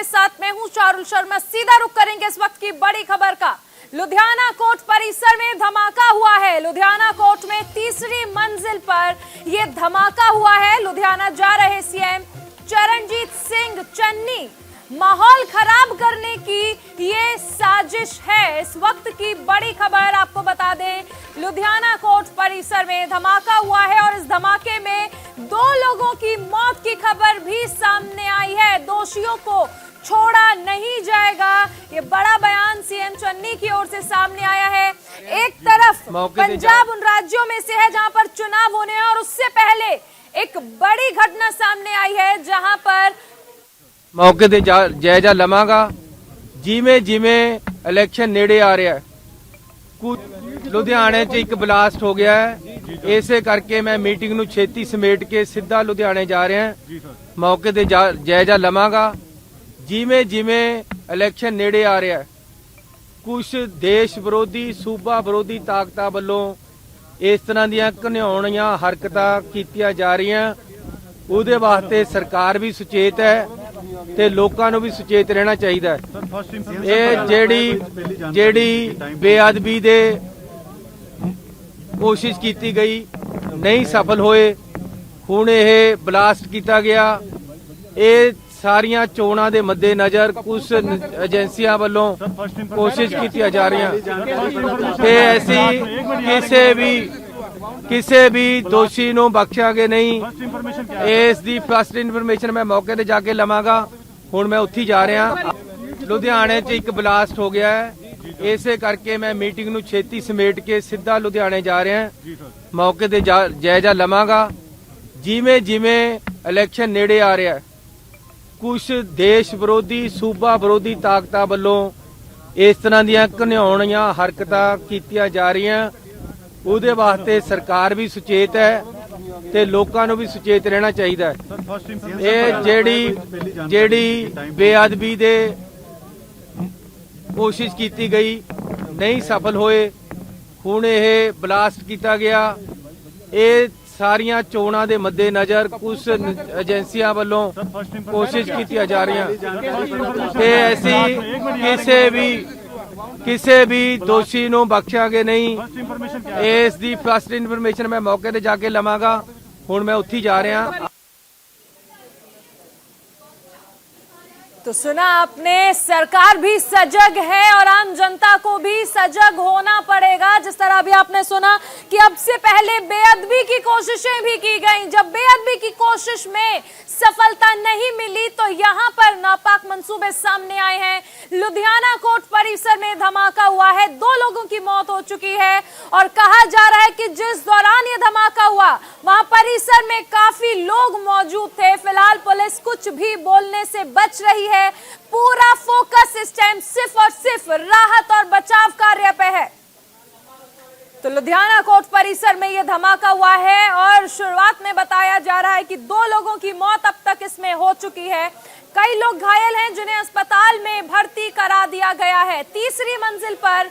साथ मैं हूं चारुल शर्मा। सीधा रुख करेंगे इस वक्त की बड़ी खबर का। लुधियाना कोर्ट परिसर में धमाका हुआ है। लुधियाना कोर्ट में तीसरी मंजिल पर यह धमाका हुआ है। लुधियाना जा रहे सीएम चरणजीत सिंह चन्नी, माहौल खराब करने की ये साजिश है। इस वक्त की बड़ी खबर आपको बता दें, लुधियाना कोर्ट परिसर में धमाका हुआ है और इस धमाके में 2 लोगों की मौत की खबर भी सामने आई है। दोषियों को छोड़ा नहीं जाएगा, ये बड़ा बयान सीएम चन्नी की ओर से सामने आया है। एक तरफ पंजाब उन राज्यों में से है जहां पर चुनाव होने हैं और उससे पहले एक बड़ी घटना सामने आई है जहां पर मौके ਤੇ ਜਾਇਜ਼ਾ ਲਵਾਂਗਾ। ਜਿਵੇਂ ਜਿਵੇਂ ਇਲੈਕਸ਼ਨ ਨੇੜੇ ਆ ਰਿਹਾ ਹੈ, ਲੁਧਿਆਣੇ 'ਚ ਇੱਕ ਬਲਾਸਟ ਹੋ ਗਿਆ ਹੈ। ਇਸੇ ਕਰਕੇ ਮੈਂ ਮੀਟਿੰਗ ਨੂੰ ਛੇਤੀ ਸਮੇਟ ਕੇ ਸਿੱਧਾ ਲੁਧਿਆਣੇ ਜਾ ਰਿਹਾ ਹਾਂ। ਮੌਕੇ ਤੇ ਜਾਇਜ਼ਾ ਲਵਾਂਗਾ। ਜਿਵੇਂ ਜਿਵੇਂ ਇਲੈਕਸ਼ਨ ਨੇੜੇ ਆ ਰਿਹਾ ਹੈ, ਕੁਝ ਦੇਸ਼ ਵਿਰੋਧੀ ਸੂਬਾ ਵਿਰੋਧੀ ਤਾਕਤਾਂ ਵੱਲੋਂ ਇਸ ਤਰ੍ਹਾਂ ਦੀਆਂ ਘਿਨਾਉਣੀਆਂ ਹਰਕਤਾਂ ਕੀਤੀਆਂ ਜਾ ਰਹੀਆਂ। ਉਹਦੇ ਵਾਸਤੇ ਸਰਕਾਰ ਵੀ ਸੁਚੇਤ ਹੈ ਤੇ ਲੋਕਾਂ ਨੂੰ ਵੀ ਸੁਚੇਤ ਰਹਿਣਾ ਚਾਹੀਦਾ ਹੈ। ਇਹ ਜਿਹੜੀ ਬੇਅਦਬੀ ਦੇ ਕੋਸ਼ਿਸ਼ ਕੀਤੀ ਗਈ ਨਹੀਂ ਸਫਲ ਹੋਏ, ਹੁਣ ਇਹ ਬਲਾਸਟ ਕੀਤਾ ਗਿਆ। ਇਹ ਸਾਰੀਆਂ ਚੋਣਾਂ ਦੇ ਮੱਦੇਨਜ਼ਰ ਕੁਝ ਏਜੰਸੀਆਂ ਵੱਲੋਂ ਕੋਸ਼ਿਸ਼ ਕੀਤੀਆਂ ਜਾ ਰਹੀਆਂ ਤੇ ਅਸੀਂ ਕਿਸੇ ਵੀ ਦੋਸ਼ੀ ਨੂੰ ਬਖਸ਼ਾਂਗੇ ਨਹੀਂ। ਇਸ ਦੀ ਫਸਟ ਇਨਫੋਰਮੇਸ਼ਨ ਮੈਂ ਮੌਕੇ ਤੇ ਜਾ ਕੇ ਲਵਾਂਗਾ। ਹੁਣ ਮੈਂ ਉੱਥੇ ਜਾ ਰਿਹਾ। ਲੁਧਿਆਣੇ 'ਚ ਇੱਕ ਬਲਾਸਟ ਹੋ ਗਿਆ ਹੈ। ਇਸੇ ਕਰਕੇ ਮੈਂ ਮੀਟਿੰਗ ਨੂੰ ਛੇਤੀ ਸਮੇਟ ਕੇ ਸਿੱਧਾ ਲੁਧਿਆਣੇ ਜਾ ਰਿਹਾ। ਮੌਕੇ ਤੇ ਜਾਇਜ਼ਾ ਲਵਾਂਗਾ। ਜਿਵੇਂ ਜਿਵੇਂ ਇਲੈਕਸ਼ਨ ਨੇੜੇ ਆ ਰਿਹਾ ਹੈ, ਕੁਝ ਦੇਸ਼ ਵਿਰੋਧੀ ਸੂਬਾ ਵਿਰੋਧੀ ਤਾਕਤਾਂ ਵੱਲੋਂ ਇਸ ਤਰ੍ਹਾਂ ਦੀਆਂ ਘਿਨਾਉਣੀਆਂ ਹਰਕਤਾਂ ਕੀਤੀਆਂ ਜਾ ਰਹੀਆਂ। ਉਹਦੇ ਵਾਸਤੇ ਸਰਕਾਰ ਵੀ ਸੁਚੇਤ ਹੈ ਤੇ ਲੋਕਾਂ ਨੂੰ ਵੀ ਸੁਚੇਤ ਰਹਿਣਾ ਚਾਹੀਦਾ ਹੈ। ਇਹ ਜਿਹੜੀ ਬੇਅਦਬੀ ਦੇ ਕੋਸ਼ਿਸ਼ ਕੀਤੀ ਗਈ ਨਹੀਂ ਸਫਲ ਹੋਏ, ਹੁਣ ਇਹ ਬਲਾਸਟ ਕੀਤਾ ਗਿਆ। ਇਹ ਸਾਰੀਆਂ ਚੋਣਾਂ ਦੇ ਮੱਦੇਨਜ਼ਰ ਕੁਝ ਏਜੰਸੀਆਂ ਵੱਲੋਂ ਕੋਸ਼ਿਸ਼ ਕੀਤੀਆਂ ਜਾ ਰਹੀਆਂ ਤੇ ਅਸੀਂ ਕਿਸੇ ਵੀ ਦੋਸ਼ੀ ਨੂੰ ਬਖਸ਼ਾਂਗੇ ਨਹੀਂ। ਇਸ ਦੀ ਫਸਟ ਇਨਫੋਰਮੇਸ਼ਨ ਮੈਂ ਮੌਕੇ ਤੇ ਜਾ ਕੇ ਲਵਾਂਗਾ। ਹੁਣ ਮੈਂ ਉੱਥੇ ਜਾ ਰਿਹਾ। तो सुना आपने, सरकार भी सजग है और आम जनता को भी सजग होना पड़ेगा। जिस तरह अभी आपने सुना कि अब से पहले बेअदबी की कोशिशें भी की गई। जब बेअदबी की कोशिश में सफलता नहीं मिली तो यहां पर नापाक मंसूबे सामने आए हैं। लुधियाना कोर्ट परिसर में धमाका हुआ है, 2 लोगों की मौत हो चुकी है और कहा जा रहा है कि जिस दौरान ये धमाका हुआ वहां परिसर में काफी लोग मौजूद थे। फिलहाल पुलिस कुछ भी बोलने से बच रही है। पूरा फोकस इस टाइम सिर्फ और सिर्फ राहत और बचाव कार्य पे है। तो लुधियाना कोर्ट परिसर में यह धमाका हुआ है और शुरुआत में बताया जा रहा है कि 2 लोगों की मौत अब तक इसमें हो चुकी है। कई लोग घायल हैं जिन्हें अस्पताल में भर्ती करा दिया गया है। तीसरी मंजिल पर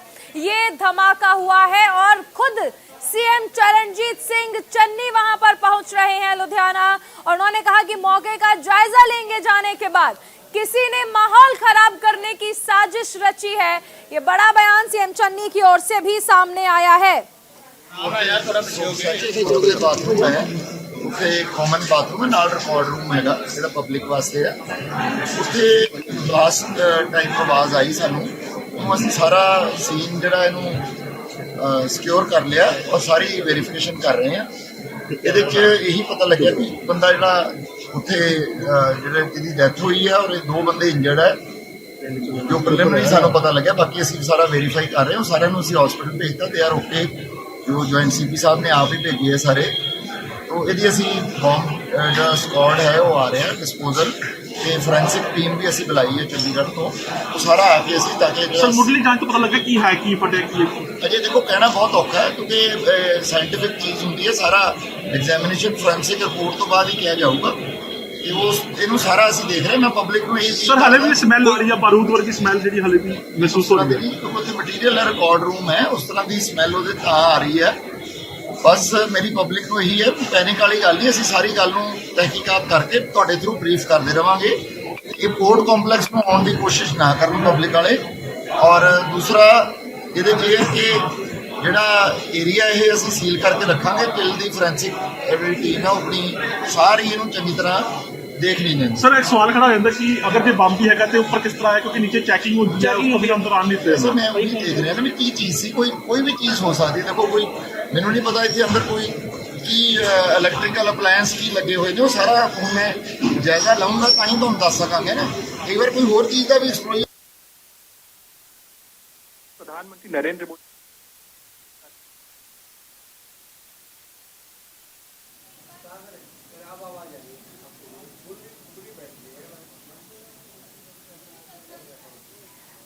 यह धमाका हुआ है और खुद सीएम चरणजीत सिंह चन्नी वहां पर पहुंच रहे हैं लुधियाना और उन्होंने कहा कि मौके का जायजा लेंगे जाने के बाद किसी ने माहौल खराब करने की साजिश रची है। ये बड़ा बयान सीएम चन्नी की ओर से भी सामने आया है। बाथरूम है, कॉमन बाथरूम है, नाल रिकॉर्ड रूम है जो पब्लिक वास्ते है। उसके लास्ट टाइम तो आवाज़ आई सानू, असं सारा सीन जो सिक्योर कर लिया और सारी वेरीफिकेशन कर रहे हैं। ये यही पता लगे कि बंदा जो उत्थे जिहदी डैथ हुई है और 2 बंदे इंजर्ड है, जो प्रिलिमिनरी सानू पता लगे। बाकी असीं सारा वेरीफाई कर रहे हैं। सारे असीं हॉस्पिटल भेजता, दे आर ओके। जो जॉइंट सीपी साहब ने आप ही भेजे है सारे। तो ये असीं बॉम्ब जो स्क्वाड है वो आ रहे हैं डिस्पोजल ਤੇ ਫੋਰੈਂਸਿਕ ਟੀਮ ਵੀ ਅਸੀਂ ਬੁਲਾਈ ਹੈ ਚੰਡੀਗੜ੍ਹ ਤੋਂ। ਉਹ ਸਾਰਾ ਆ ਕੇ ਅਸੀਂ ਤਾਂ ਕਿ ਸਰ ਮੁੱਢਲੀ ਜਾਂਚ ਤੋਂ ਪਤਾ ਲੱਗਾ ਕੀ ਹੈ ਕੀ ਫਟਿਆ ਕੀ ਅਜੇ ਦੇਖੋ ਕਹਿਣਾ ਬਹੁਤ ਔਖਾ ਹੈ ਕਿਉਂਕਿ ਸਾਇੰਟੀਫਿਕ ਚੀਜ਼ ਹੁੰਦੀ ਹੈ। ਸਾਰਾ ਐਗਜ਼ਾਮੀਨੇਸ਼ਨ ਫੋਰੈਂਸਿਕ ਰਿਪੋਰਟ ਤੋਂ ਬਾਅਦ ਹੀ ਕਿਹਾ ਜਾਊਗਾ ਕਿ ਉਹ ਇਹਨੂੰ ਸਾਰਾ ਅਸੀਂ ਦੇਖ ਰਹੇ। ਮੈਂ ਪਬਲਿਕ ਨੂੰ ਇਹ ਸਰ ਹਾਲੇ ਵੀ ਸਮੈਲ ਆ ਰਹੀ ਹੈ, ਬਾਰੂਦ ਵਰਗੀ ਸਮੈਲ ਜਿਹੜੀ ਹਾਲੇ ਵੀ ਮਹਿਸੂਸ ਹੋ ਰਹੀ ਹੈ ਕਿਉਂਕਿ ਉੱਥੇ ਮਟੀਰੀਅਲ ਹੈ, ਰਿਕਾਰਡ ਰੂਮ ਹੈ, ਉਸ ਤਰ੍ਹਾਂ ਦੀ ਸਮੈਲ ਉਹਦੇ ਤਾਂ ਆ ਰਹੀ ਹੈ। बस मेरी पब्लिक को यही है, पैनिक वाली गल नहीं। असीं सारी गल नूं तहकीकात करके तुहाडे थ्रू ब्रीफ करते रहांगे। ये कोर्ट कॉम्पलैक्स में आने की कोशिश ना करन पब्लिक वाले। और दूसरा ये कि ਜਿਹੜਾ ਏਰੀਆ ਇਹ ਅਸੀਂ ਸੀਲ ਕਰਕੇ ਰੱਖਾਂਗੇ टिल ਦੀ ਫੋਰੈਂਸਿਕ ਜਿਹੜੀ ਟੀਮ ਹੈ ਆਪਣੀ ਸਾਰੀ ਇਹਨੂੰ ਚੰਗੀ ਤਰ੍ਹਾਂ देख नहीं देंगे। सर एक सवाल खड़ा रहता है कि अगर जो बम भी है तो ऊपर किस तरह है, क्योंकि नीचे चेकिंग होती है, उसको भी अंदर आने नहीं देते। मैं वही देख रहा ना भी की चीज़ सी, कोई भी चीज़ हो सकती है। देखो कोई मैंने नहीं पता इतने अंदर कोई की इलैक्ट्रिकल अप्लायंस की लगे हुए जो सारा हूँ मैं जायजा लूँगा तो ही तुम दस सकांगे ना। कई बार कोई होर चीज़ का भी एक्सप्लोजन। प्रधानमंत्री नरेंद्र मोदी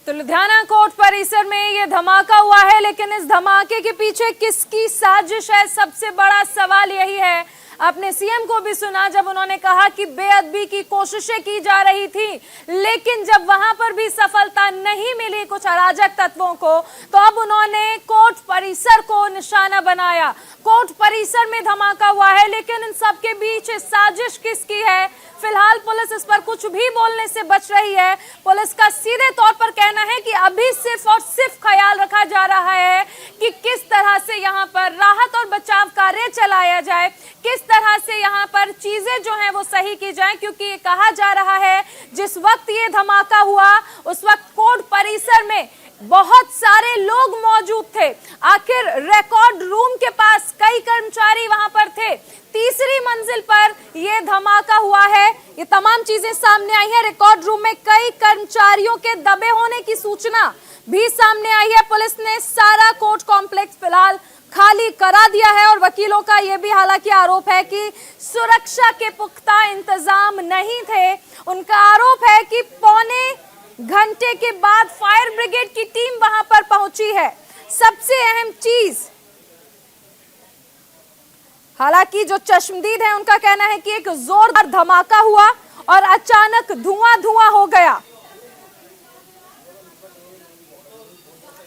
तो लुधियाना कोर्ट परिसर में ये धमाका हुआ है, लेकिन इस धमाके के पीछे किसकी साजिश है, सबसे बड़ा सवाल यही है। आपने सीएम को भी सुना जब उन्होंने कहा कि बेअदबी की कोशिशें की जा रही थी, लेकिन जब वहां पर भी सफलता नहीं मिली कुछ अराजक तत्वों को, तो अब उन्होंने कोर्ट परिसर को निशाना बनाया। कोर्ट परिसर में धमाका हुआ है, लेकिन इन सबके बीच साजिश किसकी है, फिलहाल पुलिस इस पर कुछ भी बोलने से बच रही है। पुलिस का सीधे तौर पर कहना है कि अभी सिर्फ और सिर्फ ख्याल रखा जा रहा है कि किस तरह से यहाँ पर राहत और बचाव कार्य चलाया जाए, किस तरह से यहाँ पर चीजें जो हैं वो सही की जाएं, क्योंकि ये कहा जा रहा है जिस वक्त ये धमाका हुआ उस वक्त कोर्ट परिसर में बहुत सारे लोग मौजूद थे। आखिर रिकॉर्ड रूम के पास कई कर्मचारी वहां पर थे। तीसरी मंजिल पर यह धमाका हुआ है। ये तमाम चीजें सामने आई है। रिकॉर्ड रूम में कई कर्मचारियों के दबे होने की सूचना भी सामने आई है। पुलिस ने सारा कोर्ट कॉम्प्लेक्स फिलहाल खाली करा दिया है और वकीलों का यह भी हालांकि आरोप है कि सुरक्षा के पुख्ता इंतजाम नहीं थे। उनका आरोप है कि पौने घंटे के बाद फायर ब्रिगेड की टीम वहां पर पहुंची है। सबसे अहम चीज, हालांकि जो चश्मदीद है उनका कहना है कि एक जोरदार धमाका हुआ और अचानक धुआं हो गया।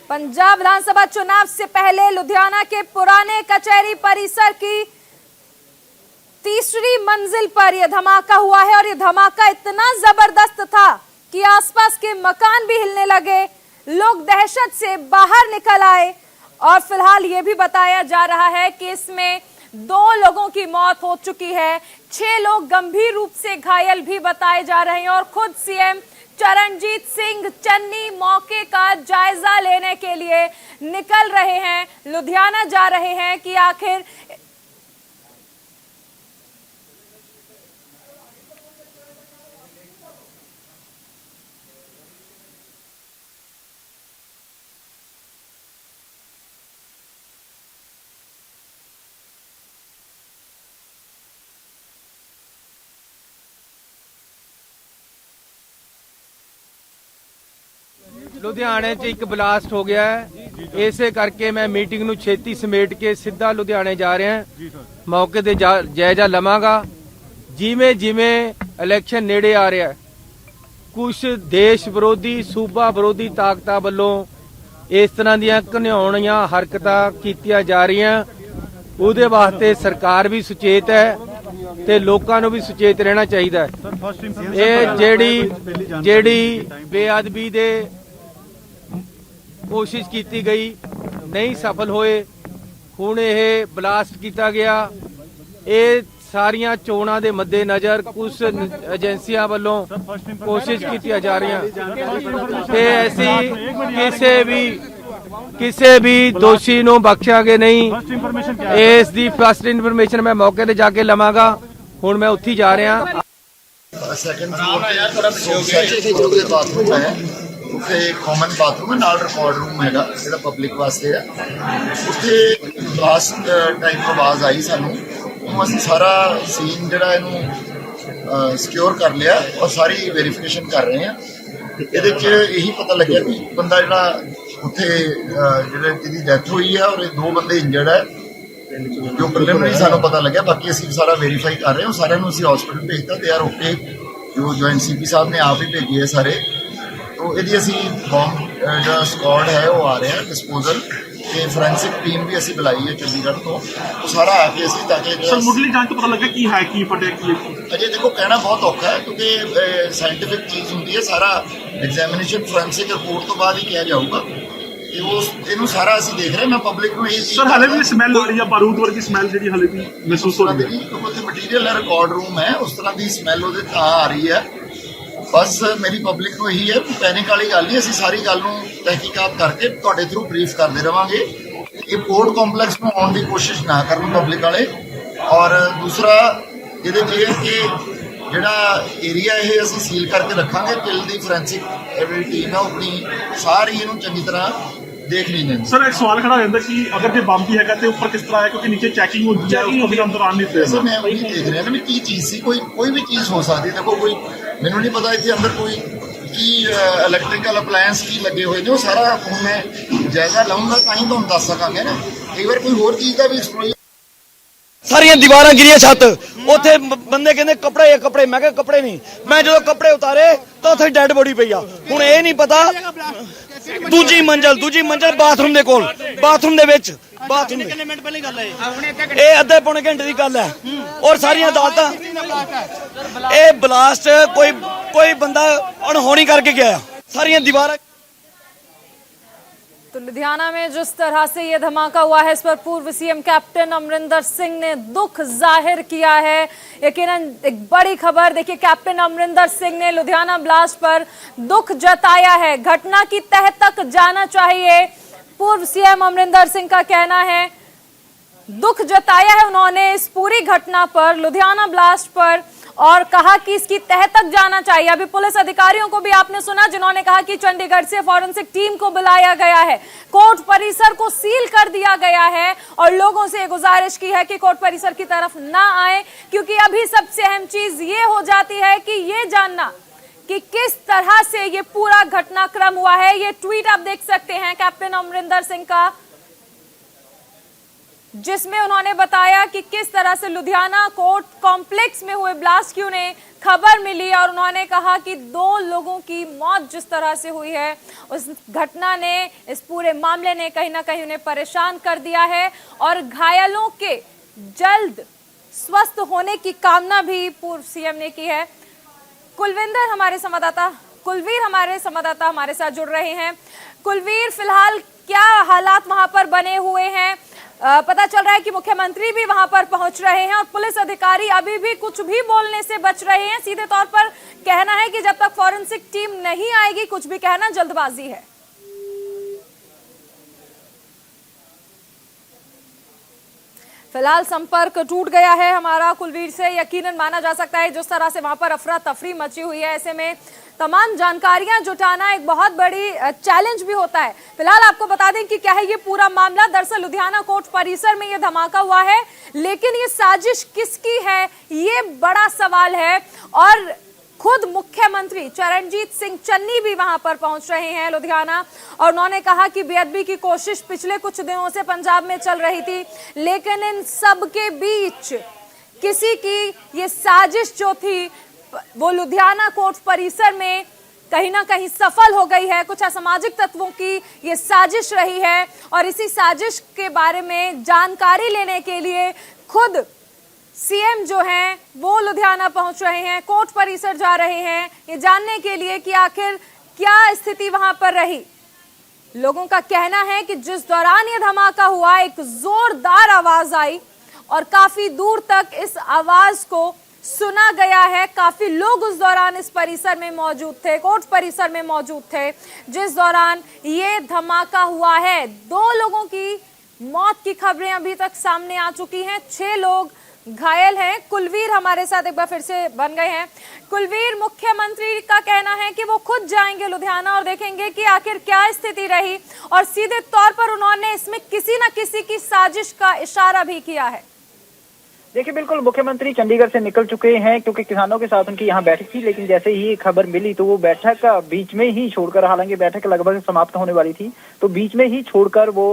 पंजाब विधानसभा चुनाव से पहले लुधियाना के पुराने कचहरी परिसर की तीसरी मंजिल पर यह धमाका हुआ है और यह धमाका इतना जबरदस्त था कि आसपास के मकान भी हिलने लगे, लोग दहशत से बाहर निकल आए। और फिलहाल ये भी बताया जा रहा है कि इसमें 2 लोगों की मौत हो चुकी है, 6 लोग गंभीर रूप से घायल भी बताए जा रहे हैं। और खुद सीएम चरणजीत सिंह चन्नी मौके का जायजा लेने के लिए निकल रहे हैं, लुधियाना जा रहे हैं कि आखिर ਲੁਧਿਆਣੇ 'ਚ ਇੱਕ ਬਲਾਸਟ ਹੋ ਗਿਆ ਹੈ। ਇਸੇ ਕਰਕੇ ਮੈਂ ਮੀਟਿੰਗ ਨੂੰ ਛੇਤੀ ਸਮੇਟ ਕੇ ਸਿੱਧਾ ਲੁਧਿਆਣੇ ਜਾ ਰਿਹਾ ਹਾਂ। ਮੌਕੇ ਤੇ ਜਾਇਜ਼ਾ ਲਵਾਂਗਾ। ਜਿਵੇਂ ਜਿਵੇਂ ਇਲੈਕਸ਼ਨ ਨੇੜੇ ਆ ਰਿਹਾ, ਕੁਝ ਦੇਸ਼ ਵਿਰੋਧੀ ਸੂਬਾ ਵਿਰੋਧੀ ਤਾਕਤਾਂ ਵੱਲੋਂ ਇਸ ਤਰ੍ਹਾਂ ਦੀਆਂ ਘਿਨਾਉਣੀਆਂ ਹਰਕਤਾਂ ਕੀਤੀਆਂ ਜਾ ਰਹੀਆਂ। ਉਹਦੇ ਵਾਸਤੇ ਸਰਕਾਰ ਵੀ ਸੁਚੇਤ ਹੈ ਤੇ ਲੋਕਾਂ ਨੂੰ ਵੀ ਸੁਚੇਤ ਰਹਿਣਾ ਚਾਹੀਦਾ ਹੈ। ਇਹ ਜਿਹੜੀ ਬੇਅਦਬੀ ਦੇ कोशिश की गई नहीं सफल होए, हुण यह ब्लास्ट किया गया। ये सारिया चोणों के मद्देनजर कुछ एजेंसियां वालों कोशिश की जा रही ऐसी किसी भी दोषी नूं बख्शांगे नहीं। इस दी फर्स्ट इनफॉर्मेशन मैं मौके ते जाके लवांगा। हुण मैं उत्थे जा रहा। सेकंड फ्लोर ते बाथरूम है, ਉੱਥੇ ਕਾਮਨ ਬਾਥਰੂਮ ਹੈ, ਨਾਲ ਰਿਕਾਰਡ ਰੂਮ ਹੈਗਾ ਜਿਹੜਾ ਪਬਲਿਕ ਵਾਸਤੇ ਹੈ। ਉੱਥੇ ਬਲਾਸਟ ਟਾਈਪ ਆਵਾਜ਼ ਆਈ ਸਾਨੂੰ, ਉਹ ਅਸੀਂ ਸਾਰਾ ਸੀਨ ਜਿਹੜਾ ਇਹਨੂੰ ਸਿਕਿਉਰ ਕਰ ਲਿਆ ਔਰ ਸਾਰੀ ਵੈਰੀਫਿਕੇਸ਼ਨ ਕਰ ਰਹੇ ਹਾਂ। ਇਹਦੇ 'ਚ ਇਹੀ ਪਤਾ ਲੱਗਿਆ ਕਿ ਬੰਦਾ ਜਿਹੜਾ ਉੱਥੇ ਜਿਹਦੀ ਡੈਥ ਹੋਈ ਹੈ ਔਰ 2 ਬੰਦੇ ਇੰਜਰਡ ਹੈ, ਜੋ ਪ੍ਰੀਲਿਮਿਨਰੀ ਸਾਨੂੰ ਪਤਾ ਲੱਗਿਆ। ਬਾਕੀ ਅਸੀਂ ਸਾਰਾ ਵੈਰੀਫਾਈ ਕਰ ਰਹੇ ਹਾਂ। ਸਾਰਿਆਂ ਨੂੰ ਅਸੀਂ ਹਸਪੀਟਲ ਭੇਜਤਾ, ਤੇ ਆਰ ਓਕੇ। ਜੋ ਜੁਆਇੰਟ ਸੀਪੀ ਸਾਹਿਬ ਨੇ ਆਪ ਹੀ ਭੇਜੀ ਹੈ ਸਾਰੇ। तो यदि असी बॉम्ब जो स्क्वाड है वो आ रहे हैं डिस्पोजल, ਤੇ ਫੋਰੈਂਸਿਕ ਟੀਮ ਵੀ ਅਸੀਂ ਬੁਲਾਈ ਹੈ ਚੰਡੀਗੜ੍ਹ ਤੋਂ, ਉਹ ਸਾਰਾ ਆ ਕੇ ਅਸੀਂ ਤਾਂ ਕਿ ਸਰ ਮੁੱਢਲੀ ਜਾਂਚ ਤੋਂ ਪਤਾ ਲੱਗਾ ਕੀ ਹੈ, ਕੀ ਫਟਿਆ, ਕੀ ਅਜੇ ਦੇਖੋ ਕਹਿਣਾ ਬਹੁਤ ਔਖਾ ਹੈ ਕਿਉਂਕਿ ਸਾਇੰਟੀਫਿਕ ਚੀਜ਼ ਹੁੰਦੀ ਹੈ, ਸਾਰਾ ਐਗਜ਼ਾਮੀਨੇਸ਼ਨ ਫੋਰੈਂਸਿਕ ਰਿਪੋਰਟ ਤੋਂ ਬਾਅਦ ਹੀ ਕਿਹਾ ਜਾਊਗਾ ਤੇ ਇਹਨੂੰ ਸਾਰਾ ਅਸੀਂ ਦੇਖ ਰਹੇ। ਮੈਂ ਪਬਲਿਕ ਨੂੰ ਇਹ ਸਰ ਹਲੇ ਵੀ ਸਮੈਲ ਆ ਰਹੀ ਹੈ, ਬਾਰੂਦ ਵਰਗੀ ਸਮੈਲ ਜਿਹੜੀ ਹਲੇ ਵੀ ਮਹਿਸੂਸ ਹੋ ਰਹੀ ਹੈ। ਕਿਉਂਕਿ ਉੱਥੇ ਮਟੀਰੀਅਲ ਹੈ, ਰਿਕਾਰਡ ਰੂਮ ਹੈ, ਉਸ ਤਰ੍ਹਾਂ ਦੀ ਸਮੈਲ ਉਹਦੇ ਤਾਂ ਆ ਰਹੀ ਹੈ। ਬਸ ਮੇਰੀ ਪਬਲਿਕ ਨੂੰ ਇਹੀ ਹੈ, ਪੈਨਿਕ ਵਾਲੀ ਗੱਲ ਨਹੀਂ, ਅਸੀਂ ਸਾਰੀ ਗੱਲ ਨੂੰ ਤਹਿਕੀਕਾਤ ਕਰਕੇ ਤੁਹਾਡੇ ਥਰੂ ਬਰੀਫ ਕਰਦੇ ਰਵਾਂਗੇ। ਇਹ ਕੋਰਟ ਕੰਪਲੈਕਸ ਨੂੰ ਆਉਣ ਦੀ ਕੋਸ਼ਿਸ਼ ਨਾ ਕਰਨ ਪਬਲਿਕ ਵਾਲੇ। ਔਰ ਦੂਸਰਾ ਇਹਦੇ 'ਚ ਇਹ ਕਿ ਜਿਹੜਾ ਏਰੀਆ ਇਹ ਅਸੀਂ ਸੀਲ ਕਰਕੇ ਰੱਖਾਂਗੇ, ਟਿਲ ਦੀ ਫੋਰੈਂਸਿਕ ਜਿਹੜੀ ਟੀਮ ਹੈ ਆਪਣੀ ਸਾਰੀ ਇਹਨੂੰ ਚੰਗੀ ਤਰ੍ਹਾਂ ਦੇਖ ਨਹੀਂ ਲੈਂਦੀ। ਸਰ ਇੱਕ ਸਵਾਲ ਖੜਾ ਹੋ ਜਾਂਦਾ ਕਿ ਅਗਰ ਜੇ ਬੰਬ ਵੀ ਹੈਗਾ ਤੇ ਉੱਪਰ ਕਿਸ ਤਰ੍ਹਾਂ ਹੈ, ਕਿਉਂਕਿ ਨੀਚੇ ਚੈਕਿੰਗ ਹੁੰਦੀ ਹੈ, ਉਸ ਤੋਂ ਵੀ ਅੰਦਰ ਆਉਣ ਨਹੀਂ ਦਿੰਦੇ। ਮੈਂ ਉਹੀ ਦੇਖ ਰਿਹਾ ਨਾ ਵੀ ਕੀ ਚੀਜ਼ ਸੀ, ਕੋਈ ਵੀ ਚੀਜ਼ ਹੋ ਸਕਦੀ। ਦੇਖੋ ਕੋਈ ਮੈਨੂੰ ਨਹੀਂ ਪਤਾ ਇੱਥੇ ਅੰਦਰ ਕੋਈ ਕੀ ਇਲੈਕਟ੍ਰੀਕਲ ਅਪਲਾਇੰਸ ਕੀ ਲੱਗੇ ਹੋਏ ਨੇ, ਉਹ ਸਾਰਾ ਹੁਣ ਮੈਂ ਜਾਇਜ਼ਾ ਲਵਾਂਗਾ ਤਾਂ ਹੀ ਤੁਹਾਨੂੰ ਦੱਸ ਸਕਾਂਗੇ ਨਾ। ਕਈ ਵਾਰ ਕੋਈ ਹੋਰ ਚੀਜ਼ ਦਾ ਵੀ ਐਕਸਪਲੋਰ ਸਾਰੀਆਂ ਦੀਵਾਰਾਂ ਗਿਰੀਆਂ, ਛੱਤ ਉੱਥੇ ਬੰਦੇ ਕਹਿੰਦੇ ਕੱਪੜੇ ਕੱਪੜੇ, ਮੈਂ ਕਿਹਾ ਕੱਪੜੇ ਨਹੀਂ। ਮੈਂ ਜਦੋਂ ਕੱਪੜੇ ਉਤਾਰੇ ਤਾਂ ਉੱਥੇ ਡੈੱਡ ਬੋਡੀ ਪਈ ਆ। ਹੁਣ ਇਹ ਨਹੀਂ ਪਤਾ ਦੂਜੀ ਮੰਜ਼ਲ ਬਾਥਰੂਮ ਦੇ ਕੋਲ, ਬਾਥਰੂਮ ਦੇ ਵਿੱਚ, ਬਾਥਰੂਮ ਕਿੰਨੇ ਮਿੰਟ ਪਹਿਲੀ ਗੱਲ ਹੈ ਇਹ ਅੱਧੇ ਪੌਣੇ ਘੰਟੇ ਦੀ ਗੱਲ ਹੈ। ਔਰ ਸਾਰੀਆਂ ਅਦਾਲਤਾਂ ਇਹ ਬਲਾਸਟ ਕੋਈ ਬੰਦਾ ਅਣਹੋਣੀ ਕਰਕੇ ਗਿਆ, ਸਾਰੀਆਂ ਦੀਵਾਰਾਂ। तो लुधियाना में जिस तरह से ये धमाका हुआ है, इस पर पूर्व सीएम कैप्टन अमरिंदर सिंह ने दुख जाहिर किया है। यकीनन एक बड़ी खबर, देखिए कैप्टन अमरिंदर सिंह ने लुधियाना ब्लास्ट पर दुख जताया है, घटना की तह तक जाना चाहिए। पूर्व सीएम अमरिंदर सिंह का कहना है, दुख जताया है उन्होंने इस पूरी घटना पर, लुधियाना ब्लास्ट पर, और कहा कि इसकी तह तक जाना चाहिए। अभी पुलिस अधिकारियों को भी आपने सुना जिन्होंने कहा कि चंडीगढ़ से फॉरेंसिक टीम को बुलाया गया है, कोर्ट परिसर को सील कर दिया गया है और लोगों से गुजारिश की है कि कोर्ट परिसर की तरफ ना आए, क्योंकि अभी सबसे अहम चीज ये हो जाती है कि ये जानना कि किस तरह से ये पूरा घटनाक्रम हुआ है। ये ट्वीट आप देख सकते हैं कैप्टन अमरिंदर सिंह का, जिसमें उन्होंने बताया कि किस तरह से लुधियाना कोर्ट कॉम्प्लेक्स में हुए ब्लास्ट की उन्हें खबर मिली और उन्होंने कहा कि 2 लोगों की मौत जिस तरह से हुई है, उस घटना ने, इस पूरे मामले ने कहीं ना कहीं उन्हें परेशान कर दिया है और घायलों के जल्द स्वस्थ होने की कामना भी पूर्व सीएम ने की है। कुलवीर हमारे संवाददाता हमारे साथ जुड़ रहे हैं। कुलवीर, फिलहाल क्या हालात वहां पर बने हुए हैं? पता चल रहा है कि मुख्यमंत्री भी वहां पर पहुंच रहे हैं और पुलिस अधिकारी अभी भी कुछ भी बोलने से बच रहे हैं। सीधे तौर पर कहना है कि जब तक फॉरेंसिक टीम नहीं आएगी कुछ भी कहना जल्दबाजी है। फिलहाल संपर्क टूट गया है हमारा कुलवीर से। यकीनन माना जा सकता है जिस तरह से वहां पर अफरा तफरी मची हुई है, ऐसे में तमाम जानकारियां जुटाना एक बहुत बड़ी चैलेंज भी होता है। फिलहाल आपको बता दें कि क्या है ये पूरा मामला। दरअसल लुधियाना कोर्ट परिसर में ये धमाका हुआ है, लेकिन ये साजिश किसकी है ये बड़ा सवाल है। और खुद मुख्यमंत्री चरणजीत सिंह चन्नी भी वहां पर पहुंच रहे हैं लुधियाना, और उन्होंने कहा कि बेअदबी की कोशिश पिछले कुछ दिनों से पंजाब में चल रही थी, लेकिन इन सब के बीच किसी की ये साजिश जो थी वो लुधियाना कोर्ट परिसर में कहीं ना कहीं सफल हो गई है। कुछ असामाजिक तत्वों की ये साजिश रही है और इसी साजिश के बारे में जानकारी लेने के लिए खुद सीएम जो हैं वो लुधियाना पहुंच रहे हैं, कोर्ट परिसर जा रहे हैं ये जानने के लिए कि आखिर क्या स्थिति वहां पर रही। लोगों का कहना है कि जिस दौरान ये धमाका हुआ एक जोरदार आवाज आई और काफी दूर तक इस आवाज को सुना गया है। काफी लोग उस दौरान इस परिसर में मौजूद थे, कोर्ट परिसर में मौजूद थे जिस दौरान ये धमाका हुआ है। 2 लोगों की मौत की खबरें अभी तक सामने आ चुकी हैं, 6 लोग घायल हैं। कुलवीर हमारे साथ एक बार फिर से बन गए हैं। कुलवीर, मुख्यमंत्री का कहना है कि वो खुद जाएंगे लुधियाना और देखेंगे कि आखिर क्या स्थिति रही, और सीधे तौर पर उन्होंने इसमें किसी न किसी की साजिश का इशारा भी किया है। देखिए, बिल्कुल मुख्यमंत्री चंडीगढ़ से निकल चुके हैं क्योंकि किसानों के साथ उनकी यहाँ बैठक थी, लेकिन जैसे ही खबर मिली तो वो बैठक बीच में ही छोड़कर, हालांकि बैठक लगभग समाप्त होने वाली थी, तो बीच में ही छोड़कर वो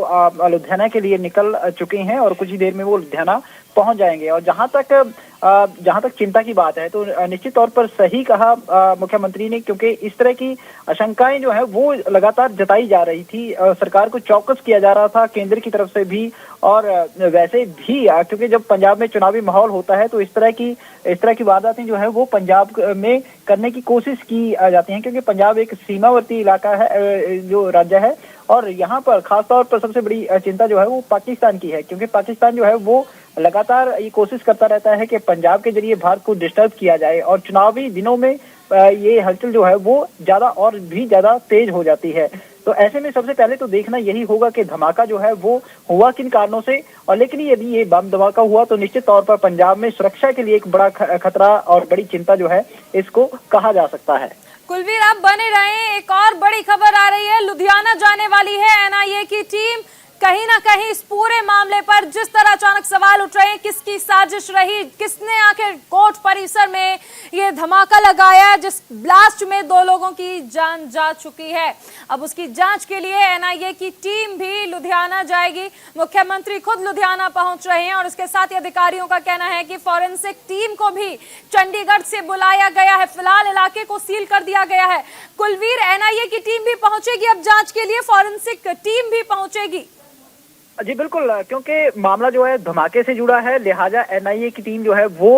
लुधियाना के लिए निकल चुके हैं और कुछ ही देर में वो लुधियाना पहुंच जाएंगे। और जहां तक जहां तक चिंता की बात है तो निश्चित तौर पर सही कहा मुख्यमंत्री ने, क्योंकि इस तरह की आशंकाएं जो है वो लगातार जताई जा रही थी। सरकार को चौकस किया जा रहा था केंद्र की तरफ से भी और वैसे भी, क्योंकि जब पंजाब में चुनावी माहौल होता है तो इस तरह की वारदातें जो है वो पंजाब में करने की कोशिश की जाती हैं, क्योंकि पंजाब एक सीमावर्ती इलाका है, जो राज्य है, और यहाँ पर खासतौर पर सबसे बड़ी चिंता जो है वो पाकिस्तान की है, क्योंकि पाकिस्तान जो है वो लगातार ये कोशिश करता रहता है कि पंजाब के जरिए भारत को डिस्टर्ब किया जाए, और चुनावी दिनों में ये हलचल जो है वो ज्यादा और भी ज्यादा तेज हो जाती है। तो ऐसे में सबसे पहले तो देखना यही होगा कि धमाका जो है वो हुआ किन कारणों से, और लेकिन यदि ये बम धमाका हुआ तो निश्चित तौर पर पंजाब में सुरक्षा के लिए एक बड़ा खतरा और बड़ी चिंता जो है इसको कहा जा सकता है। कुलवीर, आप बने रहें, एक और बड़ी खबर आ रही है, लुधियाना जाने वाली है एनआईए की टीम। कहीं ना कहीं इस पूरे मामले पर जिस तरह अचानक सवाल उठ रहे हैं, किसकी साजिश रही, किसने आखिर कोर्ट परिसर में ये धमाका लगाया जिस ब्लास्ट में 2 लोगों की जान जा चुकी है। अब उसकी जांच के लिए एनआईए की टीम भी लुधियाना जाएगी। मुख्यमंत्री खुद लुधियाना पहुंच रहे हैं और इसके साथ ही अधिकारियों का कहना है कि फॉरेंसिक टीम को भी चंडीगढ़ से बुलाया गया है। फिलहाल इलाके को सील कर दिया गया है। कुलवीर, एनआईए की टीम भी पहुंचेगी अब जांच के लिए, फॉरेंसिक टीम भी पहुंचेगी? जी बिल्कुल, क्योंकि मामला जो है धमाके से जुड़ा है, लिहाजा एनआईए की टीम जो है वो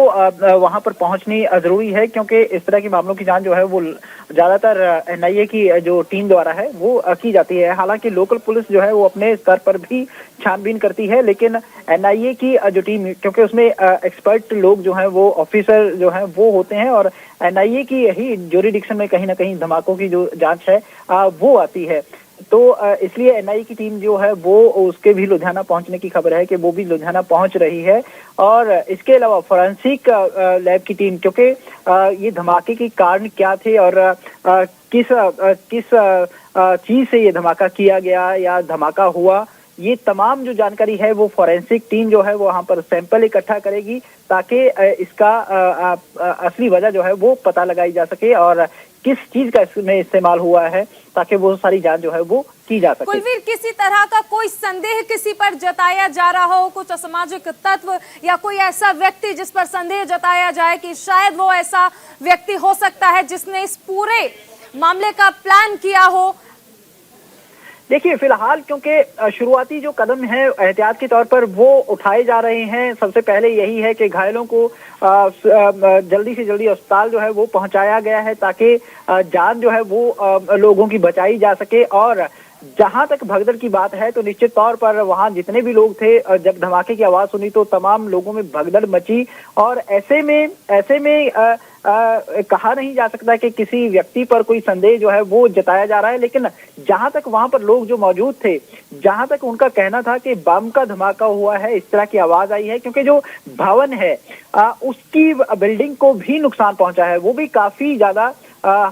वहां पर पहुंचनी जरूरी है, क्योंकि इस तरह के मामलों की जांच जो है वो ज्यादातर एनआईए की जो टीम द्वारा है वो की जाती है। हालांकि लोकल पुलिस जो है वो अपने स्तर पर भी छानबीन करती है, लेकिन एनआईए की जो टीम, क्योंकि उसमें एक्सपर्ट लोग जो हैं वो ऑफिसर जो हैं वो होते हैं, और एनआईए की यही ज्यूरिडिक्शन में कहीं ना कहीं धमाकों की जो जांच है वो आती है। तो इसलिए एनआईए की टीम जो है वो उसके भी लुधियाना पहुंचने की खबर है कि वो भी लुधियाना पहुंच रही है। और इसके अलावा फोरेंसिक लैब की टीम, क्योंकि ये धमाके के कारण क्या थे और किस चीज से ये धमाका किया गया या धमाका हुआ, ये तमाम जो जानकारी है वो फोरेंसिक टीम जो है वो वहां पर सैंपल इकट्ठा करेगी, ताकि इसका असली वजह जो है वो पता लगाई जा सके और किस चीज का इसमें इस्तेमाल हुआ है, ताकि वो सारी जांच जो है वो की जा सके। कुलवीर, किसी तरह का कोई संदेह किसी पर जताया जा रहा हो, कुछ असामाजिक तत्व या कोई ऐसा व्यक्ति जिस पर संदेह जताया जाए कि शायद वो ऐसा व्यक्ति हो सकता है जिसने इस पूरे मामले का प्लान किया हो? देखिए, फिलहाल क्योंकि शुरुआती जो कदम है एहतियात के तौर पर वो उठाए जा रहे हैं। सबसे पहले यही है कि घायलों को जल्दी से जल्दी अस्पताल जो है वो पहुंचाया गया है, ताकि जान जो है वो लोगों की बचाई जा सके। और जहां तक भगदड़ की बात है तो निश्चित तौर पर वहां जितने भी लोग थे, जब धमाके की आवाज सुनी तो तमाम लोगों में भगदड़ मची, और ऐसे में कहा नहीं जा सकता कि किसी व्यक्ति पर कोई संदेह जो है वो जताया जा रहा है, लेकिन जहां तक वहां पर लोग जो मौजूद थे, जहां तक उनका कहना था कि बम का धमाका हुआ है, इस तरह की आवाज आई है, क्योंकि जो भवन है उसकी बिल्डिंग को भी नुकसान पहुंचा है, वो भी काफी ज्यादा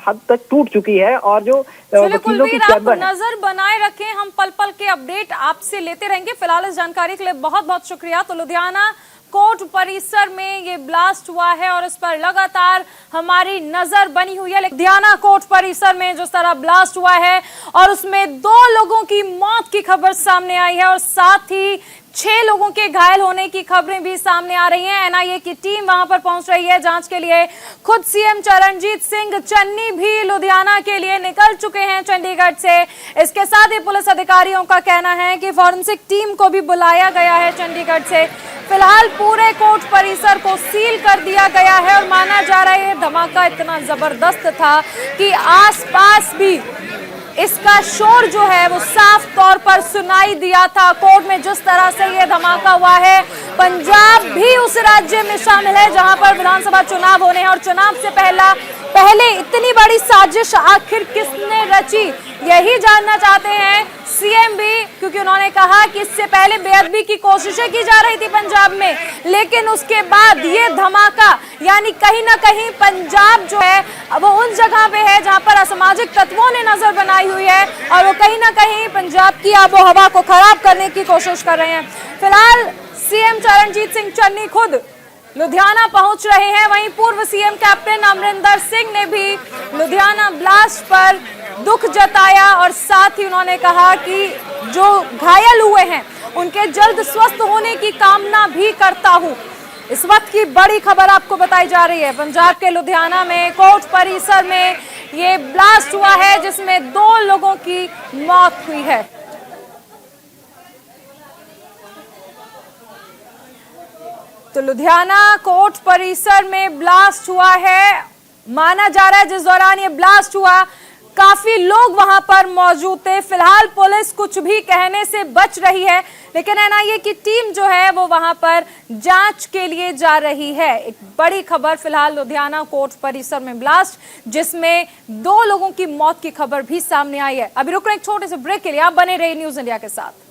हद तक टूट चुकी है। और जो वकीलों की आप नजर बनाए रखें, हम पल पल के अपडेट आपसे लेते रहेंगे। फिलहाल इस जानकारी के लिए बहुत बहुत शुक्रिया। तो लुधियाना कोर्ट परिसर में ये ब्लास्ट हुआ है और इस पर लगातार हमारी नजर बनी हुई है। लुधियाना कोर्ट परिसर में जिस तरह ब्लास्ट हुआ है और उसमें 2 लोगों की मौत की खबर सामने आई है और साथ ही 6 लोगों के घायल होने की खबरें भी सामने आ रही हैं। एनआईए की टीम वहां पर पहुंच रही है जांच के लिए। खुद सीएम चरणजीत सिंह चन्नी भी लुधियाना के लिए निकल चुके हैं चंडीगढ़ से। इसके साथ ही पुलिस अधिकारियों का कहना है कि फॉरेंसिक टीम को भी बुलाया गया है चंडीगढ़ से। फिलहाल पूरे कोर्ट परिसर को सील कर दिया गया है और माना जा रहा है धमाका इतना जबरदस्त था कि आसपास भी इसका शोर जो है वो साफ तौर पर सुनाई दिया था। कोर्ट में जिस तरह से ये धमाका हुआ है, पंजाब भी उस राज्य में शामिल है जहां पर विधानसभा चुनाव होने हैं और चुनाव से पहले इतनी बड़ी साजिश आखिर किसने रची, यही जानना चाहते हैं सीएम भी, क्योंकि उन्होंने कहा कि इससे पहले बेअदबी की कोशिशें की जा रही थी पंजाब में, लेकिन उसके बाद ये धमाका, यानी कहीं ना कहीं पंजाब जो है वो उन जगह पे है जहां पर असामाजिक तत्वों ने नजर बनाई हुई है और वो कहीं ना कहीं पंजाब की आबो हवा को खराब करने की कोशिश कर रहे हैं। फिलहाल सीएम चरणजीत सिंह चन्नी खुद लुधियाना पहुंच रहे हैं। वहीं पूर्व सीएम कैप्टन अमरिंदर सिंह ने भी लुधियाना ब्लास्ट पर दुख जताया और साथ ही उन्होंने कहा कि जो घायल हुए हैं उनके जल्द स्वस्थ होने की कामना भी करता हूं। इस वक्त की बड़ी खबर आपको बताई जा रही है। पंजाब के लुधियाना में कोर्ट परिसर में ये ब्लास्ट हुआ है जिसमें 2 लोगों की मौत हुई है। तो लुधियाना कोर्ट परिसर में ब्लास्ट हुआ है। माना जा रहा है जिस दौरान ये ब्लास्ट हुआ काफी लोग वहां पर मौजूद थे। फिलहाल पुलिस कुछ भी कहने से बच रही है, लेकिन एनआईए की टीम जो है वो वहां पर जांच के लिए जा रही है। एक बड़ी खबर फिलहाल लुधियाना कोर्ट परिसर में ब्लास्ट जिसमें 2 लोगों की मौत की खबर भी सामने आई है। अभी रुक रहे एक छोटे से ब्रेक के लिए, आप बने रहिए न्यूज़ इंडिया के साथ।